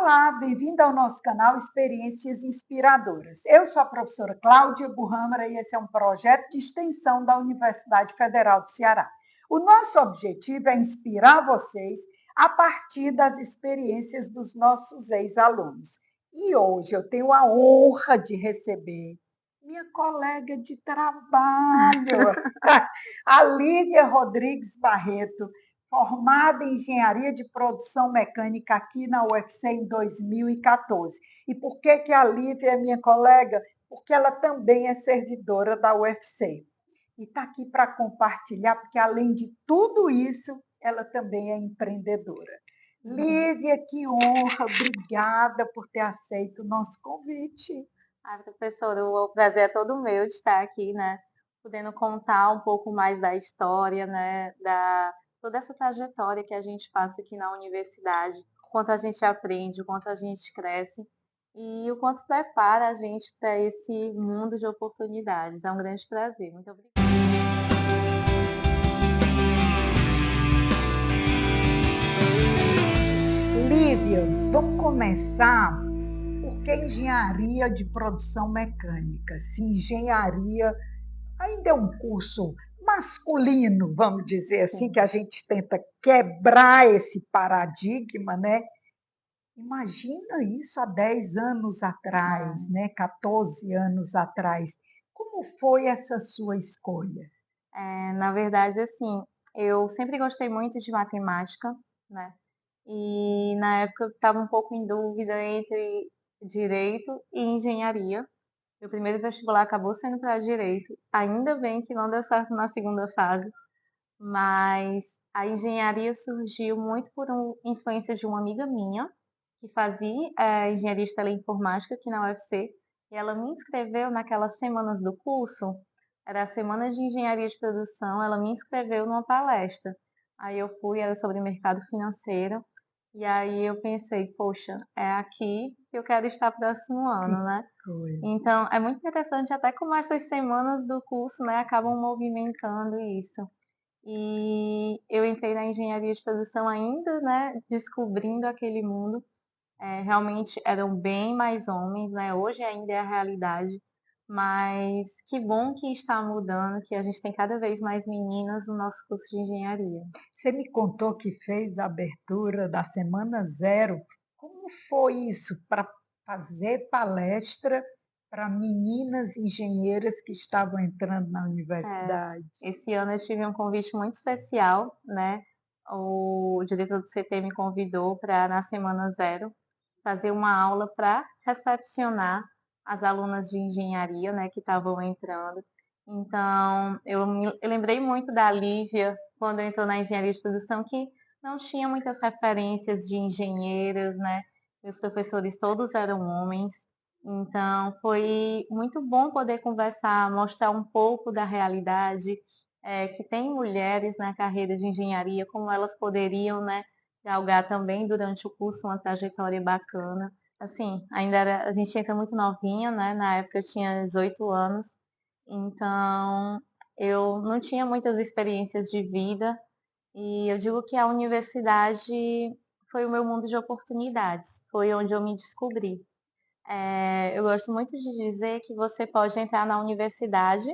Olá, bem-vinda ao nosso canal Experiências Inspiradoras. Eu sou a professora Cláudia Burrâmara e esse é um projeto de extensão da Universidade Federal do Ceará. O nosso objetivo é inspirar vocês a partir das experiências dos nossos ex-alunos. E hoje eu tenho a honra de receber minha colega de trabalho, a Lívia Rodrigues Barreto, formada em Engenharia de Produção Mecânica aqui na UFC em 2014. E por que a Lívia é minha colega? Porque ela também é servidora da UFC. E está aqui para compartilhar, porque além de tudo isso, ela também é empreendedora. Lívia, que honra, obrigada por ter aceito o nosso convite. Professora, o prazer é todo meu de estar aqui, né, podendo contar um pouco mais da história, né, da toda essa trajetória que a gente passa aqui na universidade, o quanto a gente aprende, o quanto a gente cresce e o quanto prepara a gente para esse mundo de oportunidades. É um grande prazer. Muito obrigada. Lívia, vamos começar porque engenharia de produção mecânica, se engenharia ainda é um curso masculino, vamos dizer assim, Sim. que a gente tenta quebrar esse paradigma, né? Imagina isso há 10 anos atrás, É. né? 14 anos atrás. Como foi essa sua escolha? Na verdade, assim, eu sempre gostei muito de matemática, né, e na época eu estava um pouco em dúvida entre direito e engenharia. Meu primeiro vestibular acabou sendo para direito, ainda bem que não deu certo na segunda fase, mas a engenharia surgiu muito por influência de uma amiga minha, que fazia engenharia de teleinformática aqui na UFC, e ela me inscreveu naquelas semanas do curso, era a semana de engenharia de produção, ela me inscreveu numa palestra. Aí eu fui, era sobre mercado financeiro, e aí eu pensei, poxa, é aqui que eu quero estar próximo Que ano, né? coisa. Então, é muito interessante até como essas semanas do curso, né, acabam movimentando isso. E eu entrei na engenharia de produção ainda, né, descobrindo aquele mundo. Realmente eram bem mais homens, né? Hoje ainda é a realidade, mas que bom que está mudando, que a gente tem cada vez mais meninas no nosso curso de engenharia. Você me contou que fez a abertura da Semana Zero. Como foi isso para fazer palestra para meninas engenheiras que estavam entrando na É, universidade? esse ano eu tive um convite muito especial, né? O diretor do CT me convidou para, na Semana Zero, fazer uma aula para recepcionar as alunas de engenharia, né, que estavam entrando. Então, eu lembrei muito da Lívia, quando entrou na engenharia de produção, que não tinha muitas referências de engenheiras, né? Meus professores todos eram homens. Então, foi muito bom poder conversar, mostrar um pouco da realidade, que tem mulheres na carreira de engenharia, como elas poderiam, né, galgar também durante o curso uma trajetória bacana. Assim, a gente entra muito novinha, né? Na época eu tinha 18 anos, então eu não tinha muitas experiências de vida e eu digo que a universidade foi o meu mundo de oportunidades, foi onde eu me descobri. Eu gosto muito de dizer que você pode entrar na universidade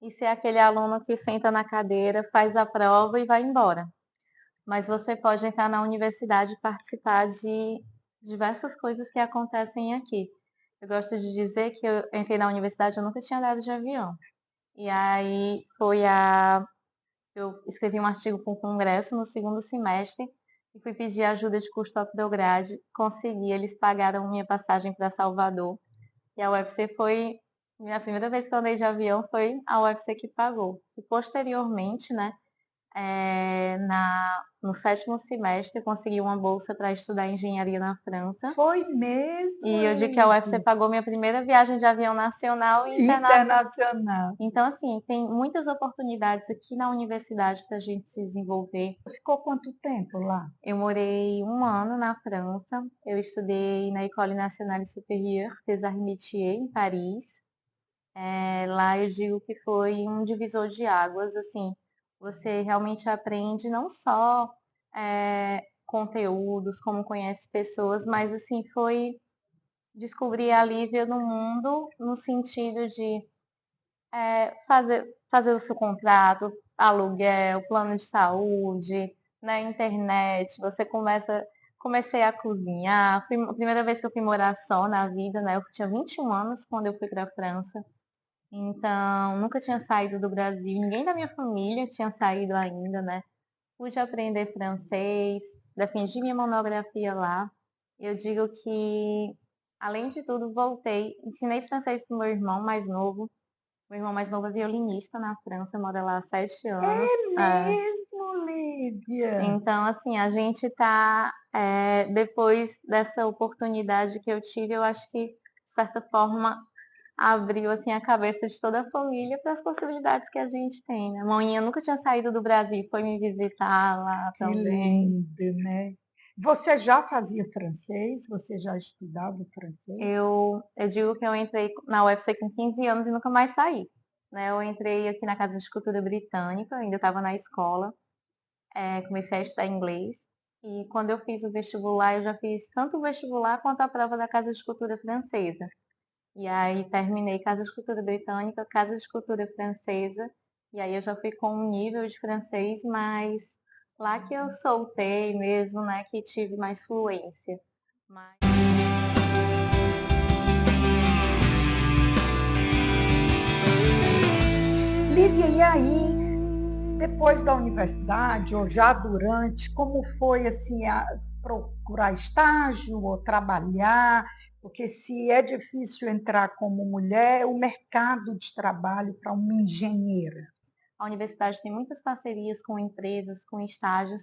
e ser aquele aluno que senta na cadeira, faz a prova e vai embora. Mas você pode entrar na universidade e participar de diversas coisas que acontecem aqui. Eu gosto de dizer que eu entrei na universidade, eu nunca tinha andado de avião. E aí eu escrevi um artigo para um congresso no segundo semestre e fui pedir ajuda de custo ao Prograde. Consegui, eles pagaram minha passagem para Salvador. E a UFC foi, minha primeira vez que eu andei de avião foi a UFC que pagou. E posteriormente, né, no sétimo semestre, eu consegui uma bolsa para estudar engenharia na França. Foi mesmo, E eu digo que a UFC Lívia? pagou minha primeira viagem de avião nacional e internacional. Internacional. Então, assim, tem muitas oportunidades aqui na universidade para a gente se desenvolver. Ficou quanto tempo lá? Eu morei um ano na França. Eu estudei na École Nationale Supérieure des Arts et Métiers, em Paris. Lá eu digo que foi um divisor de águas, assim, você realmente aprende não só conteúdos, como conhece pessoas, mas assim, foi descobrir a Lívia no mundo no sentido de fazer o seu contrato, aluguel, plano de saúde, na internet, comecei a cozinhar. A primeira vez que eu fui morar só na vida, né? Eu tinha 21 anos quando eu fui para a França. Então, nunca tinha saído do Brasil, ninguém da minha família tinha saído ainda, né? Pude aprender francês, defendi minha monografia lá. Eu digo que, além de tudo, voltei, ensinei francês para o meu irmão mais novo. Meu irmão mais novo é violinista na França, mora lá há 7 anos. É mesmo, Lívia? Então, assim, a gente tá, depois dessa oportunidade que eu tive, eu acho que, de certa forma, abriu, assim, a cabeça de toda a família para as possibilidades que a gente tem, né? A Maninha nunca tinha saído do Brasil, foi me visitar lá Que também. lindo, né? Você já fazia francês? Você já estudava francês? Eu digo que eu entrei na UFC com 15 anos e nunca mais saí, né? Eu entrei aqui na Casa de Cultura Britânica, ainda estava na escola, comecei a estudar inglês. E quando eu fiz o vestibular, eu já fiz tanto o vestibular quanto a prova da Casa de Cultura Francesa. E aí terminei Casa de Cultura Britânica, Casa de Cultura Francesa, e aí eu já fui com um nível de francês, mas lá que eu soltei mesmo, né, que tive mais fluência. Mas... Lívia, e aí, depois da universidade, ou já durante, como foi assim, procurar estágio ou trabalhar? Porque se é difícil entrar como mulher, o mercado de trabalho para uma engenheira. A universidade tem muitas parcerias com empresas, com estágios,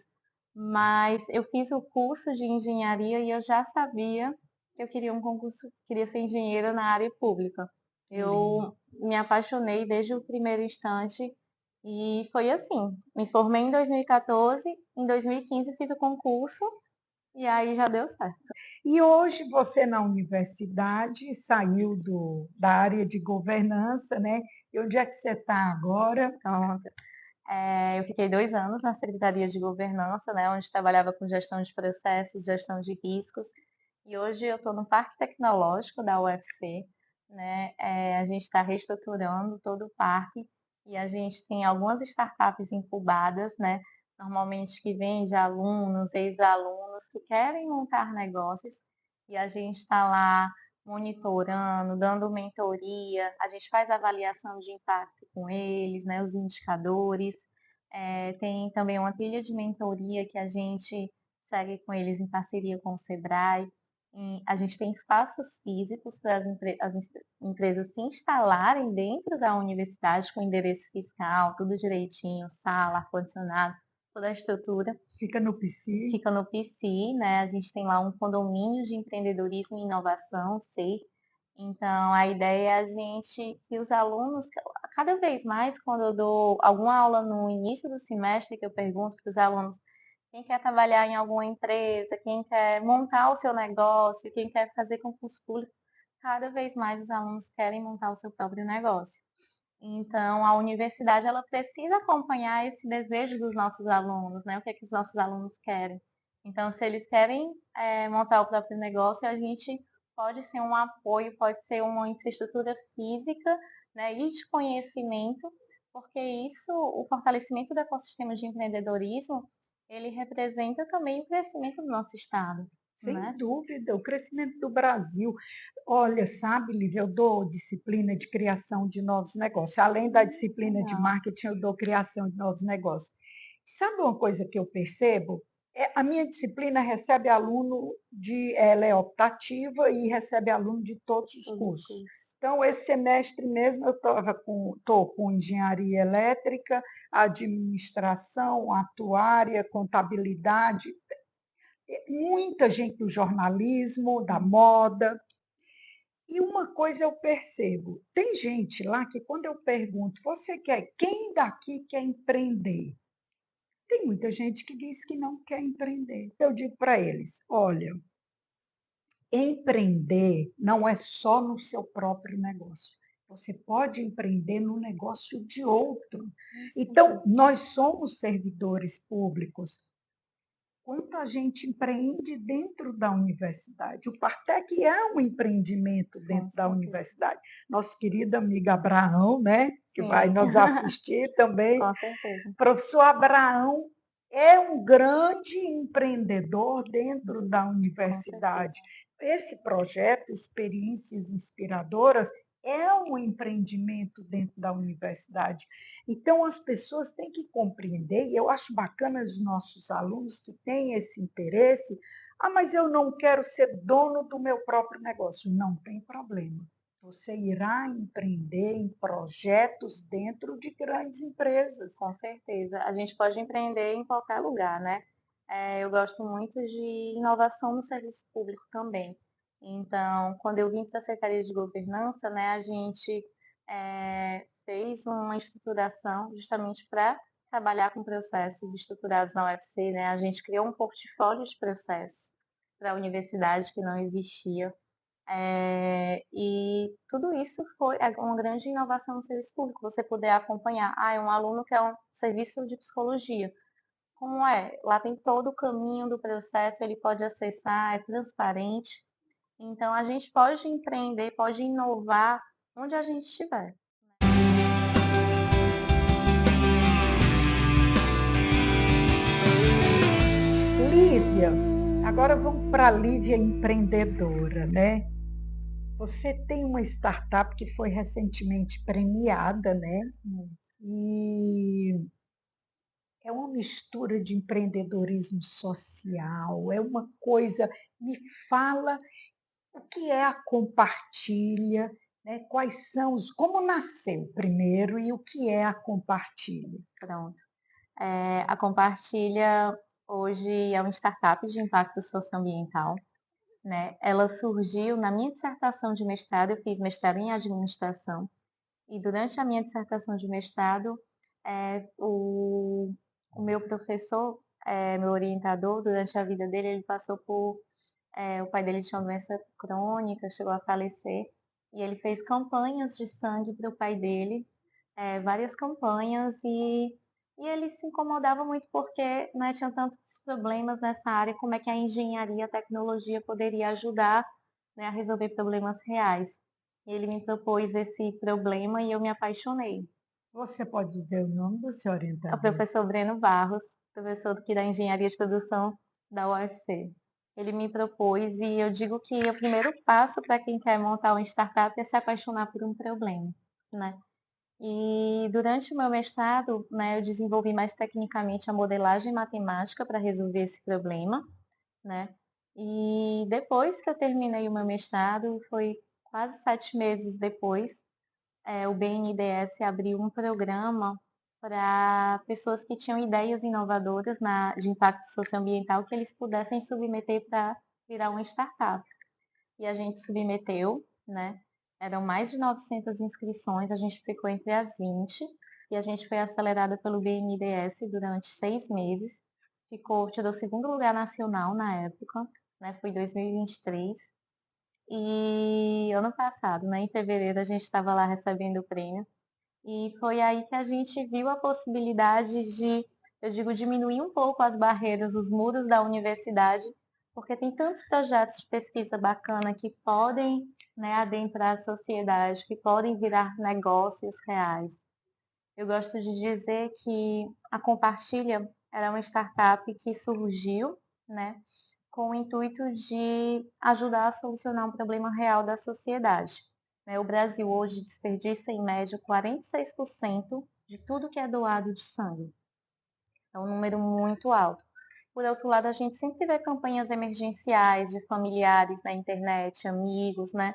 mas eu fiz o curso de engenharia e eu já sabia que eu queria um concurso, queria ser engenheira na área pública. Que lindo. Eu me apaixonei desde o primeiro instante e foi assim. Me formei em 2014, em 2015 fiz o concurso e aí já deu certo. E hoje você na universidade saiu da área de governança, né? E onde é que você está agora? Então, eu fiquei 2 anos na Secretaria de Governança, né, onde trabalhava com gestão de processos, gestão de riscos. E hoje eu estou no Parque Tecnológico da UFC, né? A gente está reestruturando todo o parque e a gente tem algumas startups incubadas, né? Normalmente que vêm de alunos, ex-alunos que querem montar negócios e a gente está lá monitorando, dando mentoria, a gente faz avaliação de impacto com eles, né? Os indicadores. Tem também uma trilha de mentoria que a gente segue com eles em parceria com o Sebrae. A gente tem espaços físicos para as empresas se instalarem dentro da universidade com endereço fiscal, tudo direitinho, sala, ar-condicionado, toda a estrutura. Fica no PC? Fica no PC, né? A gente tem lá um condomínio de empreendedorismo e inovação, SEI. Então, a ideia é a gente que os alunos, cada vez mais, quando eu dou alguma aula no início do semestre, que eu pergunto para os alunos quem quer trabalhar em alguma empresa, quem quer montar o seu negócio, quem quer fazer concurso público, cada vez mais os alunos querem montar o seu próprio negócio. Então, a universidade ela precisa acompanhar esse desejo dos nossos alunos, né? O que é que os nossos alunos querem. Então, se eles querem montar o próprio negócio, a gente pode ser um apoio, pode ser uma infraestrutura física, né, e de conhecimento, porque isso, o fortalecimento do ecossistema de empreendedorismo, ele representa também o crescimento do nosso estado, Sem né? dúvida, o crescimento do Brasil. Olha, sabe, Lívia, eu dou disciplina de criação de novos negócios. Além da disciplina de Legal. marketing, eu dou criação de novos negócios. Sabe uma coisa que eu percebo? A minha disciplina recebe aluno ela é optativa e recebe aluno de todos os Todos os cursos. cursos. Então, esse semestre mesmo eu estou com engenharia elétrica, administração, atuária, contabilidade, muita gente do jornalismo, da moda. E uma coisa eu percebo, tem gente lá que quando eu pergunto, quem daqui quer empreender? Tem muita gente que diz que não quer empreender. Eu digo para eles, olha, empreender não é só no seu próprio negócio. Você pode empreender no negócio de outro. Com Então, certeza. nós somos servidores públicos. quanto a gente empreende dentro da universidade. O Partec é um empreendimento Com dentro da certeza. universidade. Nosso querido amigo Abraão, né, que vai Sim, nos assistir também, com certeza. professor Abraão é um grande empreendedor dentro da Com universidade. certeza. Esse projeto, Experiências Inspiradoras, é um empreendimento dentro da universidade. Então, as pessoas têm que compreender, e eu acho bacana os nossos alunos que têm esse interesse. Ah, mas eu não quero ser dono do meu próprio negócio. Não tem problema. Você irá empreender em projetos dentro de grandes empresas. Com certeza. A gente pode empreender em qualquer lugar, né. Eu gosto muito de inovação no serviço público também. Então, quando eu vim para a Secretaria de Governança, né, a gente, fez uma estruturação justamente para trabalhar com processos estruturados na UFC, né. A gente criou um portfólio de processos para a universidade que não existia. E tudo isso foi uma grande inovação no serviço público, você poder acompanhar. É um aluno quer um serviço de psicologia, como é? Lá tem todo o caminho do processo, ele pode acessar, é transparente. Então a gente pode empreender, pode inovar onde a gente estiver. Lívia, agora vamos para a Lívia empreendedora, né? Você tem uma startup que foi recentemente premiada, né? Hum. E é uma mistura de empreendedorismo social, é uma coisa. Me fala o que é a Compartilha, né? Quais são os. Como nasceu primeiro e o que é a Compartilha? Pronto. A Compartilha hoje é uma startup de impacto socioambiental, né. Ela surgiu na minha dissertação de mestrado, eu fiz mestrado em administração. E durante a minha dissertação de mestrado, o meu professor, meu orientador, durante a vida dele, ele passou por o pai dele tinha uma doença crônica, chegou a falecer, e ele fez campanhas de sangue para o pai dele, várias campanhas, e ele se incomodava muito porque, né, tinha tantos problemas nessa área, como é que a engenharia, a tecnologia poderia ajudar, né, a resolver problemas reais. E ele me propôs esse problema e eu me apaixonei. Você pode dizer o nome do seu É o orientador? professor Breno Barros, professor aqui da Engenharia de Produção da UFC. Ele me propôs e eu digo que o primeiro passo para quem quer montar uma startup é se apaixonar por um problema, né. E durante o meu mestrado, né, eu desenvolvi mais tecnicamente a modelagem matemática para resolver esse problema, né. E depois que eu terminei o meu mestrado, foi quase 7 meses depois, o BNDES abriu um programa para pessoas que tinham ideias inovadoras de impacto socioambiental que eles pudessem submeter para virar uma startup. E a gente submeteu, né? Eram mais de 900 inscrições, a gente ficou entre as 20 e a gente foi acelerada pelo BNDES durante 6 meses. Tirou segundo lugar nacional na época, né? Foi 2023. E ano passado, né, em fevereiro, a gente estava lá recebendo o prêmio. E foi aí que a gente viu a possibilidade de, eu digo, diminuir um pouco as barreiras, os muros da universidade, porque tem tantos projetos de pesquisa bacana que podem, né, adentrar a sociedade, que podem virar negócios reais. Eu gosto de dizer que a Compartilha era uma startup que surgiu, né, com o intuito de ajudar a solucionar um problema real da sociedade, né. O Brasil hoje desperdiça em média 46% de tudo que é doado de sangue, é um número muito alto. Por outro lado, a gente sempre vê campanhas emergenciais de familiares na internet, amigos, né.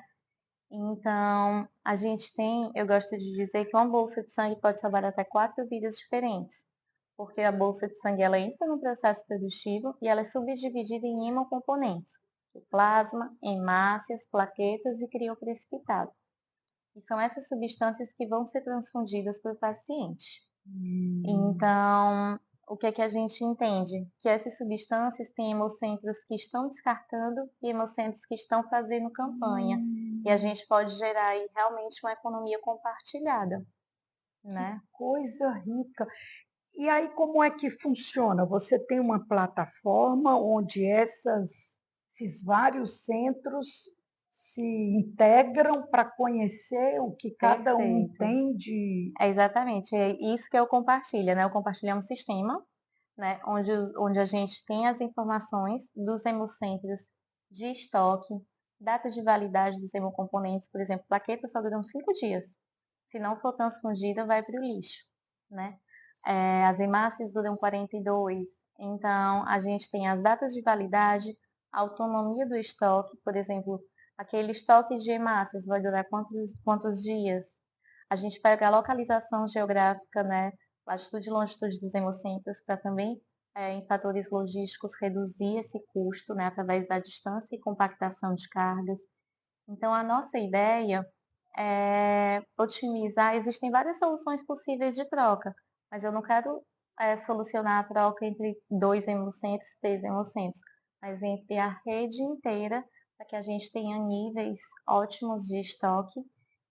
Então, a gente tem, eu gosto de dizer que uma bolsa de sangue pode salvar até 4 vidas diferentes, porque a bolsa de sangue ela entra no processo produtivo e ela é subdividida em hemocomponentes, o plasma, hemácias, plaquetas e crioprecipitado. E são essas substâncias que vão ser transfundidas para o paciente. Hum, Então, o que é que a gente entende? Que essas substâncias têm hemocentros que estão descartando e hemocentros que estão fazendo campanha. E a hum, gente pode gerar aí realmente uma economia compartilhada, que né? coisa rica. E aí como é que funciona? Você tem uma plataforma onde esses vários centros se integram para conhecer o que cada um Perfeito. tem de É exatamente, é isso que é o Compartilha, né, o Compartilha é um sistema, né, onde a gente tem as informações dos hemocentros de estoque, datas de validade dos hemocomponentes, por exemplo, plaquetas só duram 5 dias, se não for transfundida vai para o lixo, né. As hemácias duram 42, então a gente tem as datas de validade, a autonomia do estoque, por exemplo, aquele estoque de hemácias vai durar quantos dias, a gente pega a localização geográfica, né, latitude e longitude dos hemocentros para também, em fatores logísticos, reduzir esse custo, né, através da distância e compactação de cargas. Então a nossa ideia é otimizar, existem várias soluções possíveis de troca, mas eu não quero, solucionar a troca entre 2 hemocentros, 3 hemocentros, mas entre a rede inteira, para que a gente tenha níveis ótimos de estoque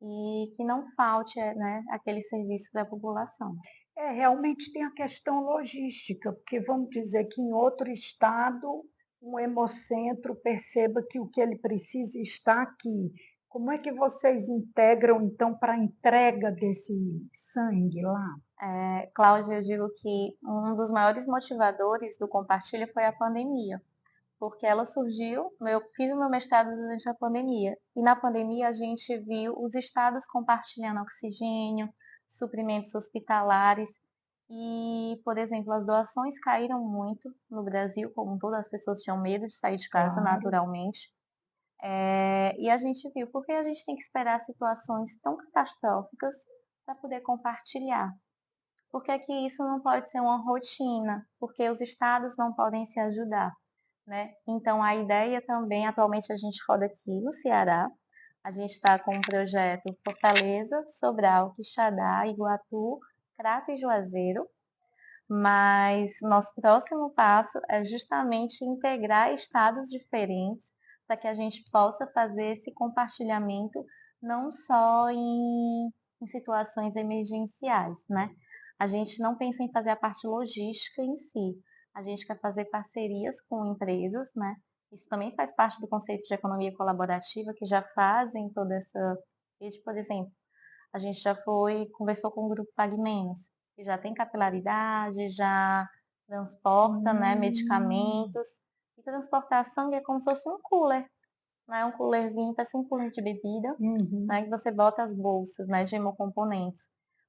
e que não falte, né, aquele serviço para a população. realmente tem a questão logística, porque vamos dizer que em outro estado, um hemocentro perceba que o que ele precisa está aqui. Como é que vocês integram, então, para a entrega desse sangue lá? Cláudia, eu digo que um dos maiores motivadores do Compartilha foi a pandemia, porque ela surgiu, eu fiz o meu mestrado durante a pandemia, e na pandemia a gente viu os estados compartilhando oxigênio, suprimentos hospitalares, e, por exemplo, as doações caíram muito no Brasil, como todas as pessoas tinham medo de sair de casa Claro. naturalmente, e a gente viu, porque a gente tem que esperar situações tão catastróficas para poder compartilhar. Por que que isso não pode ser uma rotina? Porque os estados não podem se ajudar, né. Então a ideia também atualmente a gente roda aqui no Ceará, a gente está com um projeto Fortaleza, Sobral, Quixadá, Iguatu, Crato e Juazeiro, mas nosso próximo passo é justamente integrar estados diferentes, para que a gente possa fazer esse compartilhamento não só em situações emergenciais, né. A gente não pensa em fazer a parte logística em si, a gente quer fazer parcerias com empresas, né, isso também faz parte do conceito de economia colaborativa, que já fazem toda essa rede, por exemplo, a gente já conversou com o grupo Pague Menos, que já tem capilaridade, já transporta, né, Hum. medicamentos, e transportar sangue é como se fosse um cooler, né, um coolerzinho, parece um cooler de bebida, Uhum. né, que você bota as bolsas, né, de hemocomponentes.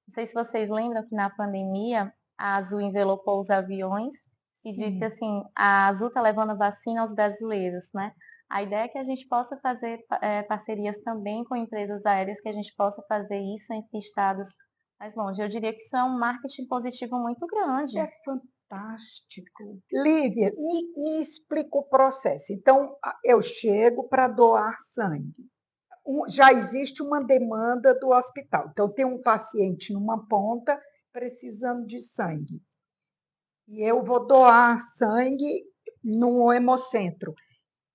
Não sei se vocês lembram que na pandemia a Azul envelopou os aviões e disse Sim. assim: "A Azul está levando a vacina aos brasileiros", né. A ideia é que a gente possa fazer parcerias também com empresas aéreas, que a gente possa fazer isso entre estados mais longe. Eu diria que isso é um marketing positivo muito grande. É fantástico. Lívia, me explica o processo. Então, eu chego para doar sangue. Já existe uma demanda do hospital. Então, tem um paciente numa ponta precisando de sangue. E eu vou doar sangue no hemocentro.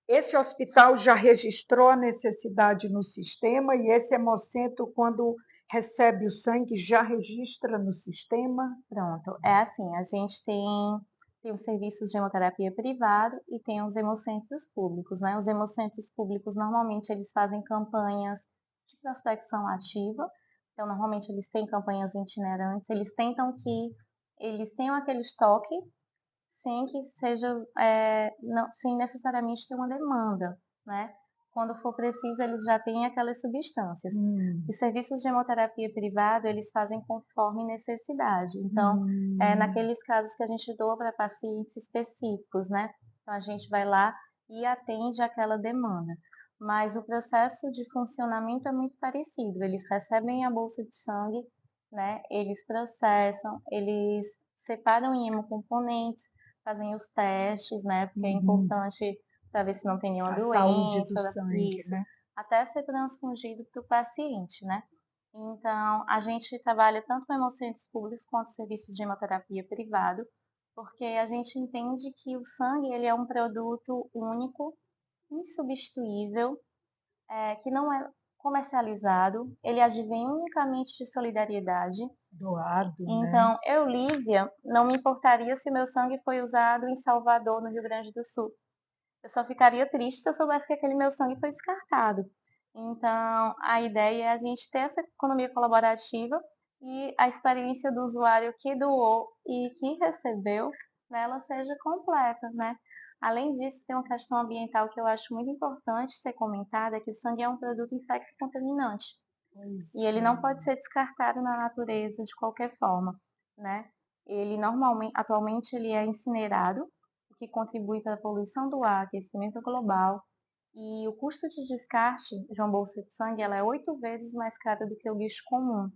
Esse hospital já registrou a necessidade no sistema e esse hemocentro, quando recebe o sangue, já registra no sistema? Pronto, é assim, a gente tem os serviços de hemoterapia privado e tem os hemocentros públicos, né. Os hemocentros públicos, normalmente, eles fazem campanhas de prospecção ativa, então, normalmente, eles têm campanhas itinerantes, eles tentam que eles tenham aquele estoque sem que seja, não sem necessariamente ter uma demanda, né. Quando for preciso, eles já têm aquelas substâncias. Hum, Os serviços de hemoterapia privado, eles fazem conforme necessidade, então, hum. naqueles casos que a gente doa para pacientes específicos, né, então a gente vai lá e atende aquela demanda. Mas o processo de funcionamento é muito parecido, eles recebem a bolsa de sangue, né, eles processam, eles separam em hemocomponentes, fazem os testes, né, porque é Uhum. importante para ver se não tem nenhuma A saúde do doença, sangue, isso, né? até ser transfundido para o paciente, né. Então, a gente trabalha tanto com hemocentros públicos quanto serviços de hemoterapia privado, porque a gente entende que o sangue ele é um produto único, insubstituível, que não é comercializado, ele advém unicamente de solidariedade. Doado, né? Então, eu, Lívia, não me importaria se meu sangue foi usado em Salvador, no Rio Grande do Sul. Eu só ficaria triste se eu soubesse que aquele meu sangue foi descartado. Então, a ideia é a gente ter essa economia colaborativa e a experiência do usuário que doou e que recebeu, né, ela seja completa, né? Além disso, tem uma questão ambiental que eu acho muito importante ser comentada, que o sangue é um produto infecto-contaminante. Pois E ele é. não pode ser descartado na natureza de qualquer forma, né? Ele normalmente, atualmente, ele é incinerado, o que contribui para a poluição do ar, aquecimento global. E o custo de descarte de uma bolsa de sangue, ela é 8 vezes mais cara do que o lixo comum.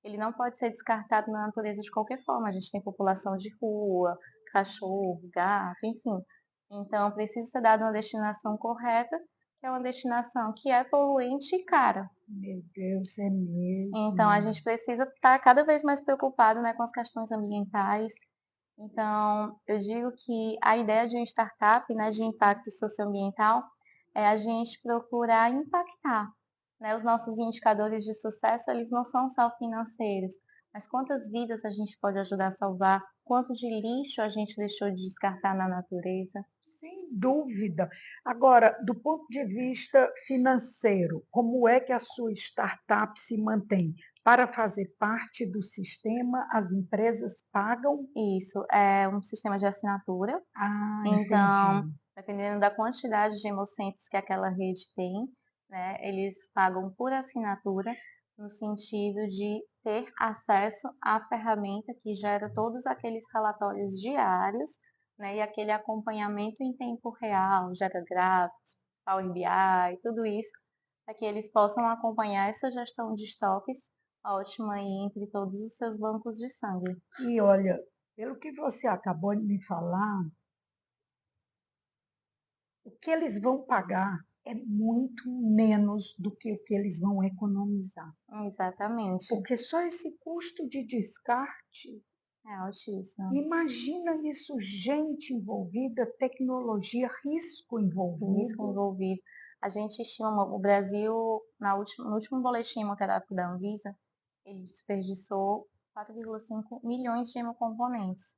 Ele não pode ser descartado na natureza de qualquer forma. A gente tem população de rua, cachorro, gato, enfim. Então, precisa ser dado uma destinação correta, que é uma destinação que é poluente e cara. Meu Deus, é Então, a mesmo. gente precisa estar cada vez mais preocupado, né, com as questões ambientais. Então, eu digo que a ideia de uma startup, né, de impacto socioambiental é a gente procurar impactar, né? Os nossos indicadores de sucesso, eles não são só financeiros, mas quantas vidas a gente pode ajudar a salvar, quanto de lixo a gente deixou de descartar na natureza. Sem dúvida. Agora, do ponto de vista financeiro, como é que a sua startup se mantém? Para fazer parte do sistema, as empresas pagam? Isso é um sistema de assinatura. Ah, Então, entendi. dependendo da quantidade de hemocentros que aquela rede tem, né, eles pagam por assinatura, no sentido de ter acesso à ferramenta que gera todos aqueles relatórios diários, né, e aquele acompanhamento em tempo real, gera gráficos, Power BI, tudo isso, para que eles possam acompanhar essa gestão de estoques ótima aí entre todos os seus bancos de sangue. E olha, pelo que você acabou de me falar, o que eles vão pagar é muito menos do que o que eles vão economizar. Exatamente, Porque só esse custo de descarte, é altíssimo. imagina isso, gente envolvida, tecnologia, risco Risco envolvido. envolvido. A gente estima, o Brasil, no último boletim hemoterápico da Anvisa, ele desperdiçou 4,5 milhões de hemocomponentes.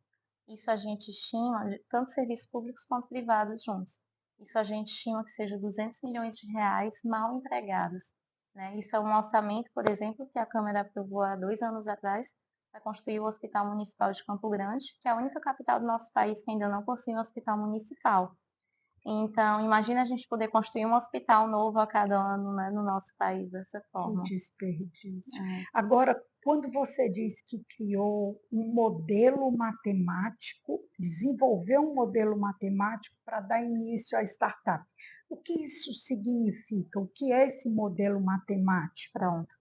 Isso a gente estima, tanto serviços públicos quanto privados juntos. Isso a gente estima que seja 200 milhões de reais mal empregados, né? Isso é um orçamento, por exemplo, que a Câmara aprovou há 2 anos atrás para construir o Hospital Municipal de Campo Grande, que é a única capital do nosso país que ainda não possui um hospital municipal. Então, imagina a gente poder construir um hospital novo a cada ano, né, no nosso país dessa Que forma. desperdício. É, Agora, quando você diz que criou um modelo matemático, desenvolveu um modelo matemático para dar início à startup, o que isso significa? O que é esse modelo matemático? pronto.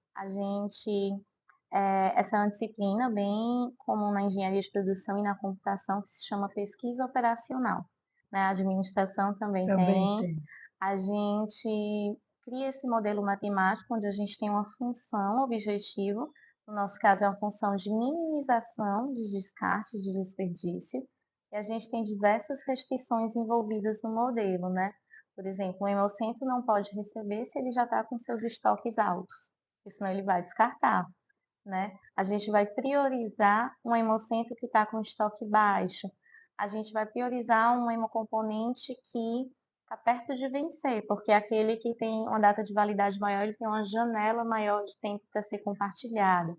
Essa é uma disciplina bem comum na engenharia de produção e na computação que se chama pesquisa operacional. Né? A administração também Também tem. tem. A gente cria esse modelo matemático onde a gente tem uma função objetivo, no nosso caso é uma função de minimização de descarte, de desperdício, e a gente tem diversas restrições envolvidas no modelo, né? Por exemplo, o hemocentro não pode receber se ele já está com seus estoques altos, porque senão ele vai descartar, né? A gente vai priorizar um hemocentro que está com estoque baixo. A gente vai priorizar um hemocomponente que está perto de vencer, porque aquele que tem uma data de validade maior, ele tem uma janela maior de tempo para ser compartilhada.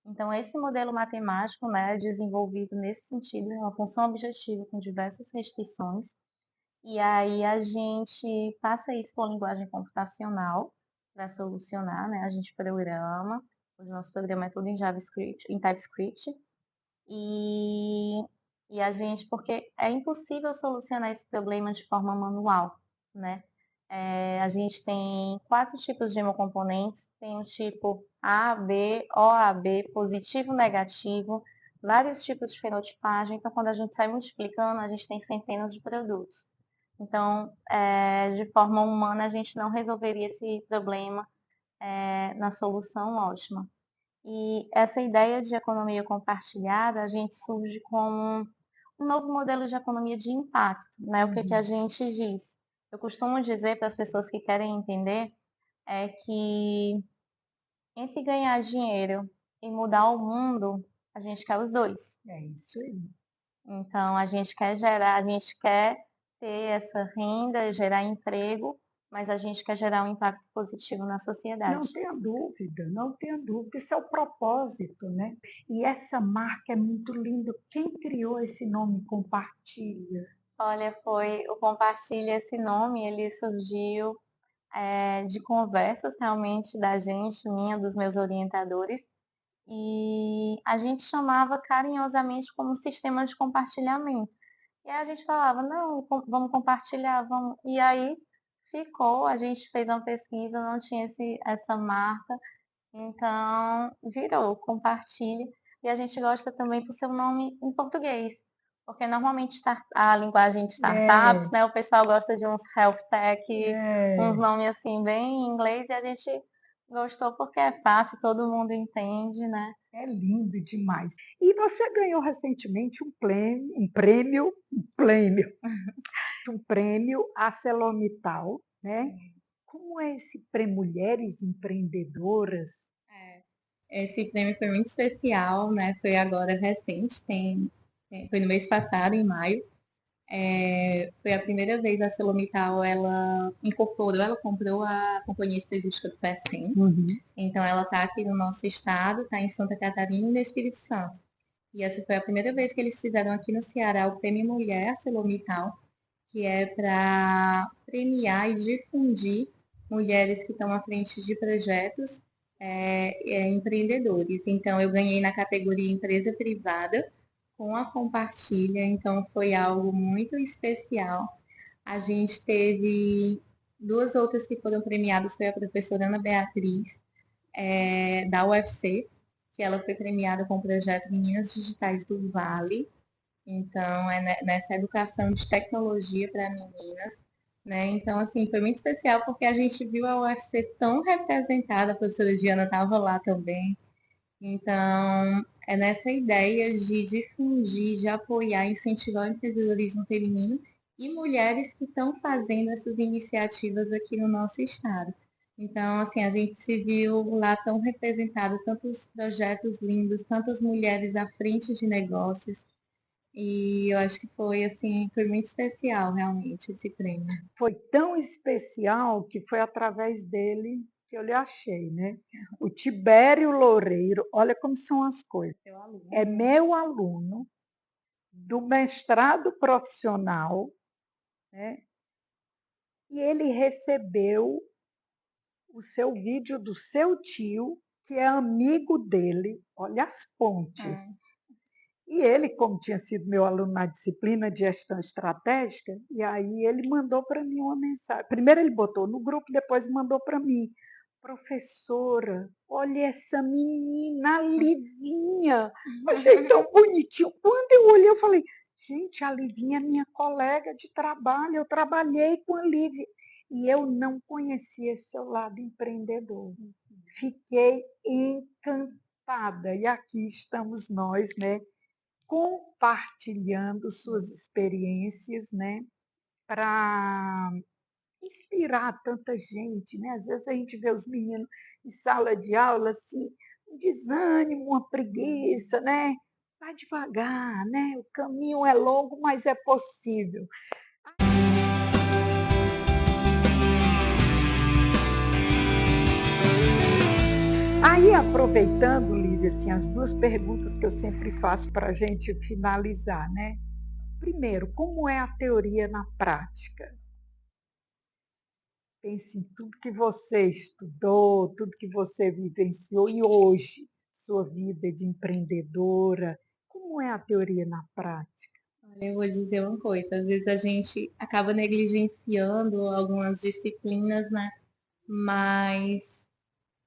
Então, esse modelo matemático, né, é desenvolvido nesse sentido, é uma função objetiva com diversas restrições, e aí a gente passa isso por linguagem computacional para solucionar, né? A gente programa, o nosso programa é todo em JavaScript, em TypeScript, e, e a gente, porque é impossível solucionar esse problema de forma manual, né? A gente tem 4 tipos de hemocomponentes, tem o tipo A, B, OAB, positivo, negativo, vários tipos de fenotipagem, então quando a gente sai multiplicando, a gente tem centenas de produtos. Então, de forma humana, a gente não resolveria esse problema na solução ótima. E essa ideia de economia compartilhada, a gente surge com um novo modelo de economia de impacto, né? O que que a Uhum. gente diz? Eu costumo dizer para as pessoas que querem entender, é que entre ganhar dinheiro e mudar o mundo, a gente quer os dois. É isso aí. Então, a gente quer ter essa renda, gerar emprego, mas a gente quer gerar um impacto positivo na sociedade. Não tenha dúvida, não tenha dúvida. Isso é o propósito, né? E essa marca é muito linda. Quem criou esse nome Compartilha? Olha, foi o Compartilha, esse nome, ele surgiu de conversas realmente da gente, minha, dos meus orientadores, e a gente chamava carinhosamente como sistema de compartilhamento. E aí a gente falava, não, vamos compartilhar, vamos. E aí ficou, a gente fez uma pesquisa, não tinha essa marca, então virou, compartilhe. E a gente gosta também por seu nome em português, porque normalmente a linguagem de É, startups, né, o pessoal gosta de uns health tech, uns é, nomes assim bem em inglês, e a gente gostou porque é fácil, todo mundo entende, né? é lindo demais. E você ganhou recentemente um prêmio ArcelorMittal, né? Como é esse prêmio Mulheres Empreendedoras? É. Esse prêmio foi muito especial, né? Foi agora recente, foi no mês passado, em maio. Foi a primeira vez a ArcelorMittal, ela incorporou, ela comprou a Companhia Siderúrgica do Pecém. Uhum. Então, ela está aqui no nosso estado, está em Santa Catarina e no Espírito Santo. E essa foi a primeira vez que eles fizeram aqui no Ceará o Prêmio Mulher ArcelorMittal, que é para premiar e difundir mulheres que estão à frente de projetos empreendedores. Então, eu ganhei na categoria empresa privada com a Compartilha, então foi algo muito especial. A gente teve duas outras que foram premiadas, foi a professora Ana Beatriz, da UFC, que ela foi premiada com o projeto Meninas Digitais do Vale. Então, nessa educação de tecnologia para meninas, né? Então, assim, foi muito especial porque a gente viu a UFC tão representada, a professora Diana estava lá também. Então, é nessa ideia de difundir, de apoiar, incentivar o empreendedorismo feminino e mulheres que estão fazendo essas iniciativas aqui no nosso estado. Então, assim, a gente se viu lá tão representado, tantos projetos lindos, tantas mulheres à frente de negócios, e eu acho que foi assim, foi muito especial realmente esse prêmio. Foi tão especial que foi através dele que eu lhe achei, né? O Tibério Loureiro, olha como são as coisas. Seu aluno, É né? meu aluno do mestrado profissional, né? E ele recebeu o seu vídeo do seu tio, que é amigo dele, olha as pontes. Hum. E ele, como tinha sido meu aluno na disciplina de gestão estratégica, e aí ele mandou para mim uma mensagem. Primeiro ele botou no grupo, depois mandou para mim. Professora, olha essa menina, Livinha. Achei tão bonitinho. Quando eu olhei, eu falei, gente, a Livinha é minha colega de trabalho, eu trabalhei com a Lívia. E eu não conhecia esse seu lado empreendedor. Fiquei encantada. E aqui estamos nós, né? Compartilhando suas experiências, né, para inspirar tanta gente, né? Às vezes a gente vê os meninos em sala de aula assim, um desânimo, uma preguiça, né? Vai devagar, né? O caminho é longo, mas é possível. Aí, aproveitando, Lívia, assim, as duas perguntas que eu sempre faço para a gente finalizar, né? Primeiro, como é a teoria na prática? Pense em tudo que você estudou, tudo que você vivenciou e hoje, sua vida de empreendedora, como é a teoria na prática? Olha, eu vou dizer uma coisa, às vezes a gente acaba negligenciando algumas disciplinas, né? Mas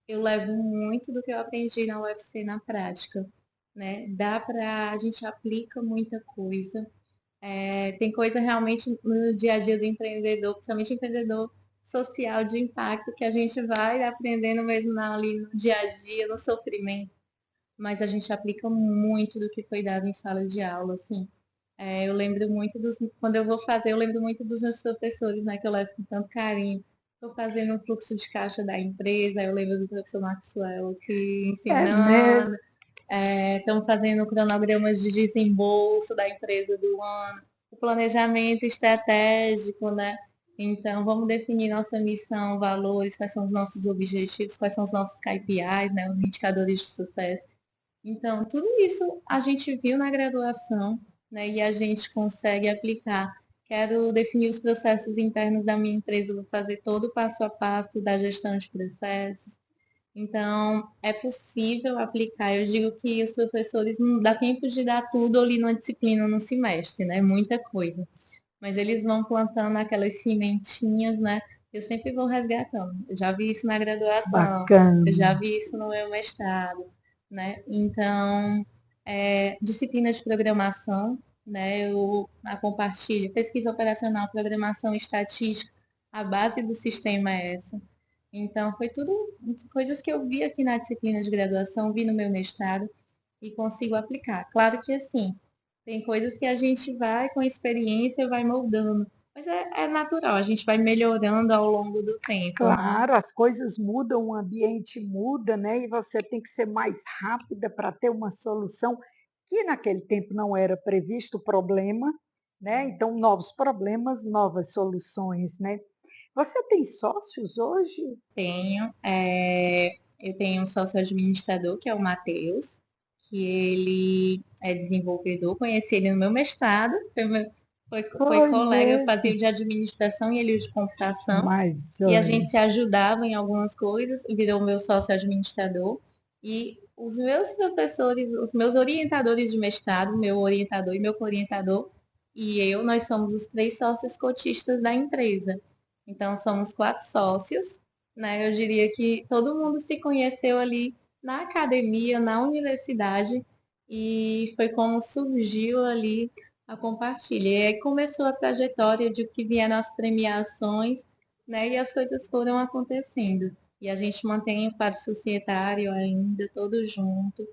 eu levo muito do que eu aprendi na UFC na prática, né? A gente aplica muita coisa. Tem coisa realmente no dia a dia do empreendedor, principalmente empreendedor social de impacto, que a gente vai aprendendo mesmo ali no dia a dia, no sofrimento, mas a gente aplica muito do que foi dado em sala de aula, assim. Eu lembro muito quando eu vou fazer, eu lembro muito dos meus professores, né, que eu levo com tanto carinho. estou fazendo um fluxo de caixa da empresa, eu lembro do professor Maxwell aqui É mesmo. ensinando. Estamos fazendo cronogramas de desembolso da empresa do ano, o planejamento estratégico, né? Então, vamos definir nossa missão, valores, quais são os nossos objetivos, quais são os nossos KPIs, né? Os indicadores de sucesso. Então, tudo isso a gente viu na graduação, né? E a gente consegue aplicar. Quero definir os processos internos da minha empresa, vou fazer todo o passo a passo da gestão de processos. Então, é possível aplicar. Eu digo que os professores não dá tempo de dar tudo ali numa disciplina no semestre, né? Muita coisa. Mas eles vão plantando aquelas sementinhas, né? Eu sempre vou resgatando. Eu já vi isso na graduação, eu já Bacana. vi isso no meu mestrado, né? Então, disciplina de programação, né? Eu compartilho pesquisa operacional, programação, estatística. A base do sistema é essa. Então, foi tudo coisas que eu vi aqui na disciplina de graduação, vi no meu mestrado e consigo aplicar. Claro que assim, tem coisas que a gente vai, com experiência, vai moldando. Mas é natural, a gente vai melhorando ao longo do tempo, né? Claro, as coisas mudam, o ambiente muda, né, e você tem que ser mais rápida para ter uma solução, que naquele tempo não era previsto o problema, né, então novos problemas, novas soluções, né. Você tem sócios hoje? Eu tenho um sócio administrador, que é o Matheus, que ele é desenvolvedor, conheci ele no meu mestrado, foi Foi colega, eu fazia mesmo, o de administração e ele o de computação. mas E a olha, gente se ajudava em algumas coisas, virou meu sócio administrador. E os meus professores, os meus orientadores de mestrado, meu orientador e meu co-orientador, e eu, nós somos os 3 sócios cotistas da empresa. Então, somos 4 sócios, né? Eu diria que todo mundo se conheceu ali na academia, na universidade, e foi como surgiu ali a Compartilha. E aí começou a trajetória de que vieram as premiações, né? E as coisas foram acontecendo. E a gente mantém o quadro societário ainda, todo junto.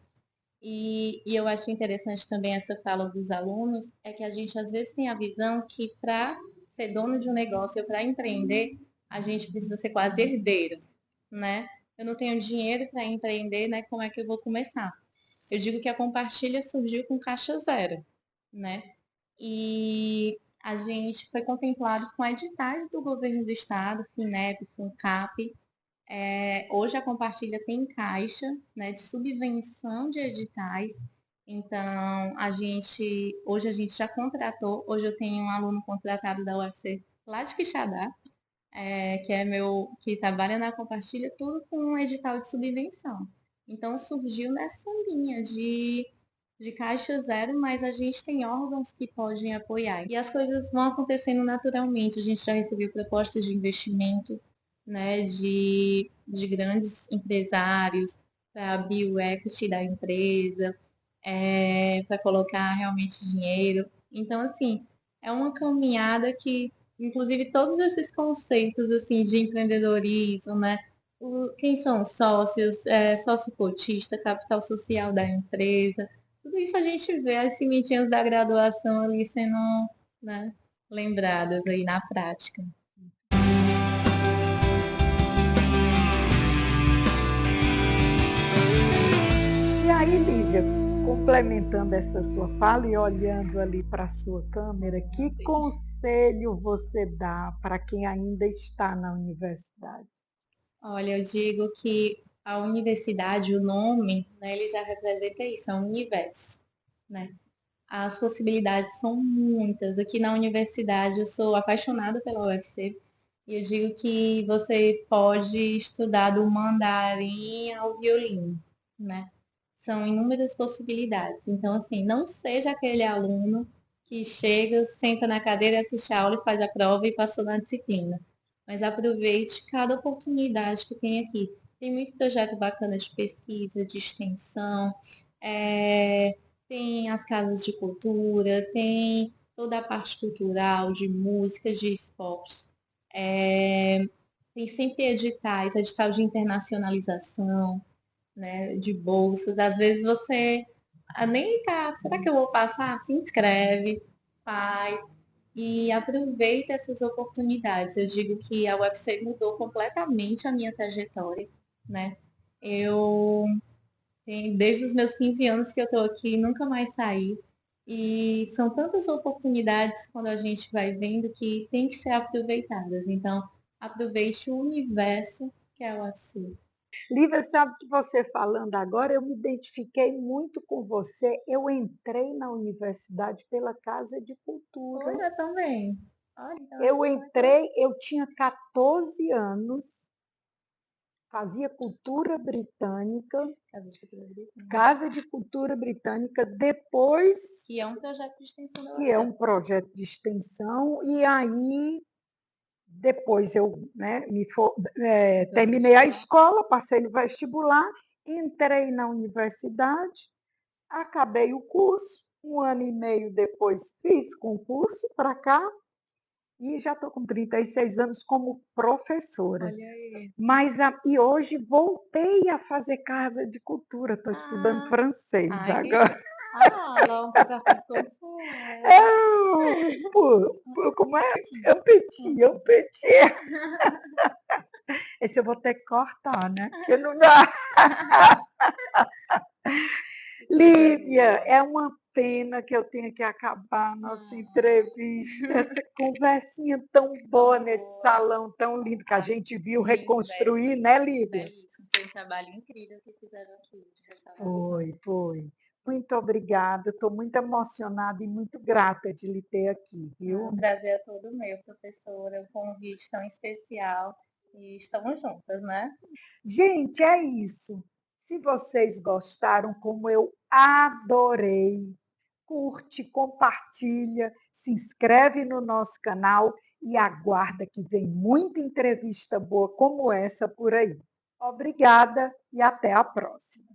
E eu acho interessante também essa fala dos alunos, é que a gente às vezes tem a visão que para ser dono de um negócio ou para empreender, a gente precisa ser quase herdeiro, né? Eu não tenho dinheiro para empreender, né? Como é que eu vou começar? Eu digo que a Compartilha surgiu com caixa zero, né? E a gente foi contemplado com editais do governo do estado, FINEP, FUNCAP. Hoje a Compartilha tem caixa, né, de subvenção de editais. Então, hoje a gente já contratou, hoje eu tenho um aluno contratado da UFC lá de Quixadá, que trabalha na Compartilha, tudo com um edital de subvenção. Então, surgiu nessa linha de caixa zero, mas a gente tem órgãos que podem apoiar. E as coisas vão acontecendo naturalmente. A gente já recebeu propostas de investimento, né, de grandes empresários para abrir o equity da empresa, para colocar realmente dinheiro. Então, assim, é uma caminhada que, inclusive, todos esses conceitos assim de empreendedorismo, né? Quem são os sócios, sócio cotista, capital social da empresa, tudo isso a gente vê as sementinhas da graduação ali sendo, né, lembradas aí na prática. e aí Lívia, complementando essa sua fala e olhando ali para a sua câmera, que conselho você dá para quem ainda está na universidade? Olha, eu digo que a universidade, o nome, né, ele já representa isso, é um universo, né? As possibilidades são muitas. Aqui na universidade eu sou apaixonada pela UFC e eu digo que você pode estudar do mandarim ao violino, né? São inúmeras possibilidades. Então, assim, não seja aquele aluno que chega, senta na cadeira, assiste a aula e faz a prova e passou na disciplina. Mas aproveite cada oportunidade que tem aqui. Tem muito projeto bacana de pesquisa, de extensão, é, tem as casas de cultura, tem toda a parte cultural, de música, de esportes. É, tem sempre edital de internacionalização, né, de bolsas. Às vezes você nem tá, será que eu vou passar? Se inscreve, faz. e aproveita essas oportunidades. Eu digo que a UFC mudou completamente a minha trajetória, né? Eu desde os meus 15 anos que eu estou aqui, nunca mais saí. E são tantas oportunidades quando a gente vai vendo que tem que ser aproveitadas. Então, aproveite o universo que é o UFC. Lívia, sabe que você falando agora, eu me identifiquei muito com você. Eu entrei na universidade pela Casa de Cultura. Olha, também. Olha, então, Eu entrei, eu tinha 14 anos, fazia cultura britânica, Casa de Cultura Britânica, depois, que é um projeto de extensão da que é UFC. um projeto de extensão, e aí depois eu, né, terminei a escola, passei no vestibular, entrei na universidade, acabei o curso, um ano e meio depois fiz concurso para cá, e já estou com 36 anos como professora. Olha aí. E hoje voltei a fazer casa de cultura, estou estudando francês agora. Ah, um pouco Como é? Un petit, un petit. Esse eu vou ter que cortar, né? Porque não dá. Lívia, é uma pena que eu tenha que acabar a nossa entrevista, essa conversinha tão boa nesse salão tão lindo que a gente viu reconstruir, né, Lívia? Isso, foi um trabalho incrível que fizeram aqui de restauração. Foi. Muito obrigada, estou muito emocionada e muito grata de lhe ter aqui, viu? O prazer é todo meu, professora, um convite tão especial e estamos juntas, né? Gente, é isso. Se vocês gostaram, como eu adorei, curte, compartilha, se inscreve no nosso canal e aguarda que vem muita entrevista boa como essa por aí. Obrigada e até a próxima.